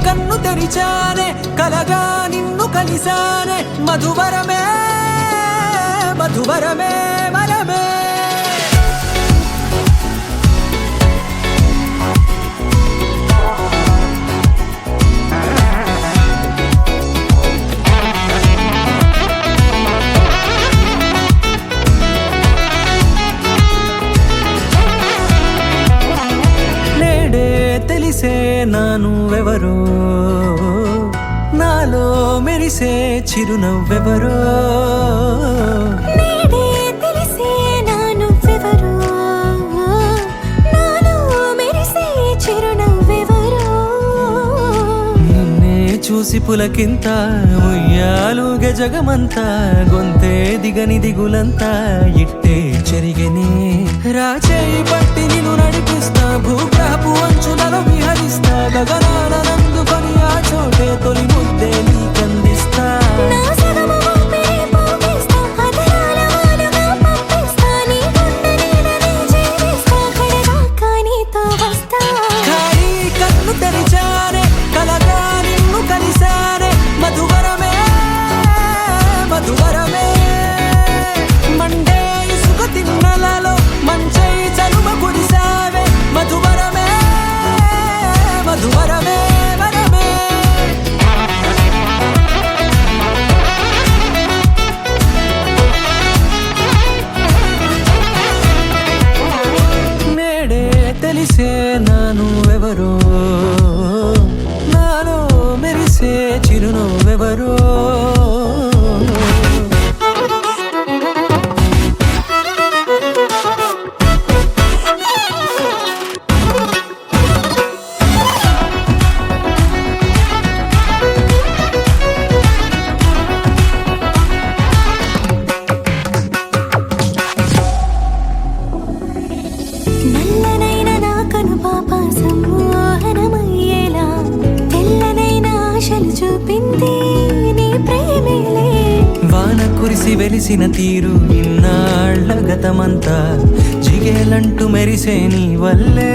కన్ను తెరిచానే కలగా నిన్ను కలిసానే మధువరమే మధువరమే వరమే తెలిసే నానువెవరో నాలో మెరిసే చిరునవ్వెవరో నేడే తెలిసే నానువెవరో నాలో మెరిసే చిరునవ్వెవరో నిన్నే చూసి పులకింత ఉయ్యాలుగే జగమంతా గొంతే దిగని దిగులంతా ఇట్టే చెరిగనే రాచేయి పట్టి నిన్ను నడిపిస్తా భూగ్రహపు అంచులలో విహరిస్తా గగనానందుకొని ఆ చోటే తొలి ముద్దే నీకందిస్తా నా సగము ఊపిరి పోగిస్తా అదరాల వాలుగా పంపిస్తా నీ గుండె నీడనే జీవిస్తా కడదాకా నీతో వస్తా ఖాళీ కన్ను తెరిచానే కలగా నిన్ను కలిసానే మధువరమే మధువరమే మండే ఇసుక తిన్నలలో మంచై చలువ కురిసావే మధువరమే మధువరమే వరమే నేడే తెలిసే నానువెవరో నాలో మెరిసే చిరునవ్వెవరో నల్లనైన నా కనుపాప సమ్మోహనమయ్యేలా తెల్లనైన ఆశలు చూపింది నీ ప్రేమేలే వాన కురిసి వెలిసిన తీరు ఇన్నాళ్ల గతమంతా జిగేలంటూ మెరిసే నీ వల్లే